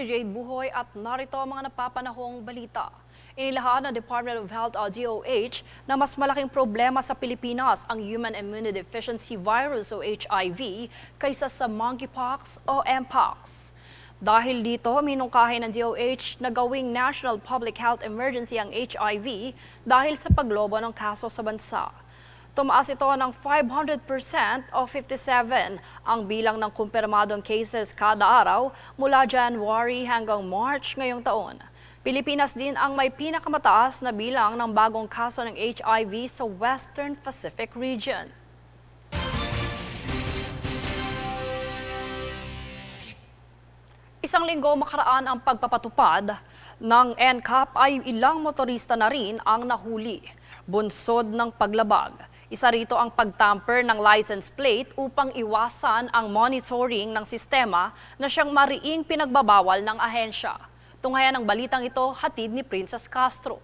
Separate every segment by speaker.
Speaker 1: si Jade Buhoy at narito ang mga napapanahong balita. Inilahad ng Department of Health o DOH na mas malaking problema sa Pilipinas ang Human Immunodeficiency Virus o HIV kaysa sa monkeypox o mpox. Dahil dito, minungkahi ng DOH na gawing National Public Health Emergency ang HIV dahil sa paglobo ng kaso sa bansa. Tumaas ito ng 500% o 57 ang bilang ng kumpirmadong cases kada araw mula January hanggang March ngayong taon. Pilipinas din ang may pinakamataas na bilang ng bagong kaso ng HIV sa Western Pacific region. Isang linggo makaraan ang pagpapatupad ng NCAP ay ilang motorista na rin ang nahuli. Bunsod ng paglabag. Isa rito ang pagtamper ng license plate upang iwasan ang monitoring ng sistema na siyang mariing pinagbabawal ng ahensya. Tunghayan ng balitang ito, hatid ni Princess Castro.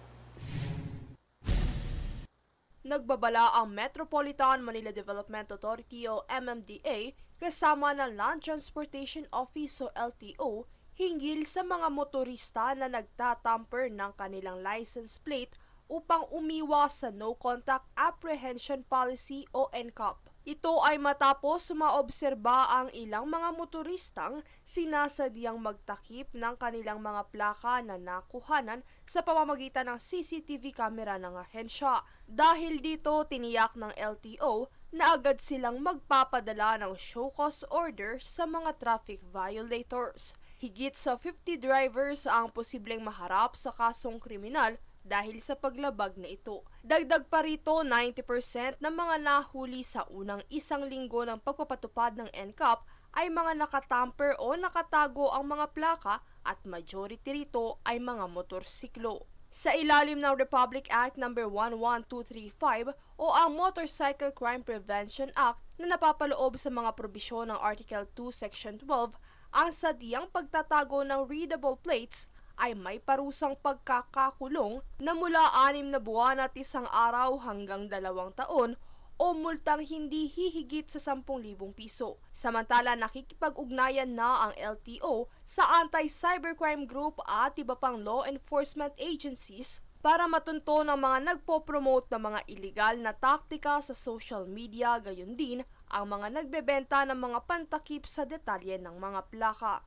Speaker 2: Nagbabala ang Metropolitan Manila Development Authority o MMDA kasama ng Land Transportation Office o LTO hinggil sa mga motorista na nagtatamper ng kanilang license plate upang umiwas sa No Contact Apprehension Policy o NCAP. Ito ay matapos sumaobserba ang ilang mga motoristang sinasadyang magtakip ng kanilang mga plaka na nakuhanan sa pamamagitan ng CCTV camera ng ahensya. Dahil dito, tiniyak ng LTO na agad silang magpapadala ng show cause order sa mga traffic violators. Higit sa 50 drivers ang posibleng maharap sa kasong kriminal dahil sa paglabag na ito. Dagdag pa rito, 90% ng mga nahuli sa unang isang linggo ng pagpapatupad ng NCAP ay mga nakatamper o nakatago ang mga plaka at majority rito ay mga motorsiklo. Sa ilalim ng Republic Act No. 11235 o ang Motorcycle Crime Prevention Act na napapaloob sa mga probisyon ng Article 2, Section 12, ang sadyang pagtatago ng readable plates ay may parusang pagkakakulong na mula 6 na buwan at 1 araw hanggang 2 taon o multang hindi hihigit sa 10,000 piso. Samantala, nakikipag-ugnayan na ang LTO sa anti-cybercrime group at iba pang law enforcement agencies para matunto ng mga nagpo-promote ng mga illegal na taktika sa social media, gayon din ang mga nagbebenta ng mga pantakip sa detalye ng mga plaka.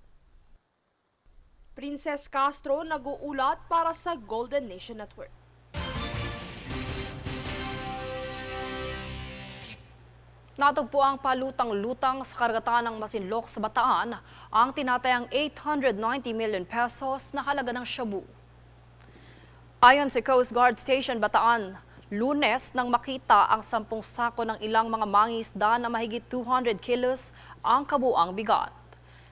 Speaker 2: Princess Castro nag-uulat para sa Golden Nation Network.
Speaker 1: Natagpo ang palutang-lutang sa karagatan ng Masinloc sa Bataan ang tinatayang 890 million pesos na halaga ng shabu. Ayon sa Coast Guard Station Bataan, Lunes nang makita ang 10 sako ng ilang mga mangingisda na mahigit 200 kilos ang kabuang bigat.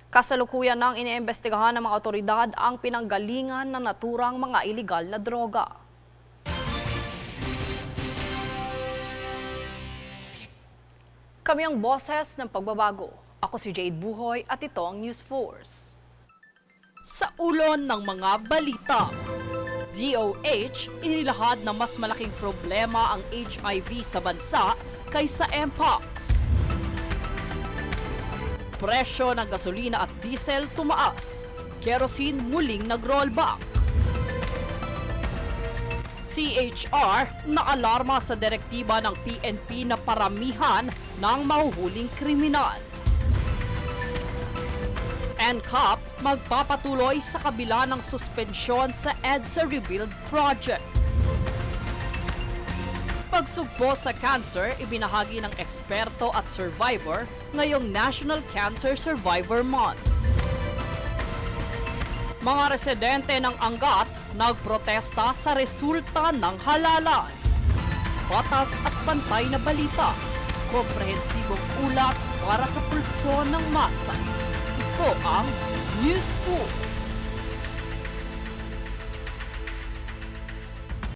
Speaker 1: Kasalukuyan nang iniimbestigahan ng mga otoridad ang pinanggalingan ng naturang mga iligal na droga. Kami ang boses ng pagbabago. Ako si Jade Buhoy at ito ang News Force.
Speaker 3: Sa ulon ng mga balita, DOH inilahad na mas malaking problema ang HIV sa bansa kaysa mpox. Presyo ng gasolina at diesel tumaas. Kerosene muling nag-rollback. CHR naalarma sa direktiba ng PNP na paramihan ng mahuhuling kriminal. NCAP magpapatuloy sa kabila ng suspensyon sa EDSA Rebuild Project. Pagsugpo sa cancer, ibinahagi ng eksperto at survivor ngayong National Cancer Survivor Month. Mga residente ng Angat nagprotesta sa resulta ng halalan. Patas at pantay na balita, komprehensibong ulat para sa pulso ng masa. Ito ang News 4.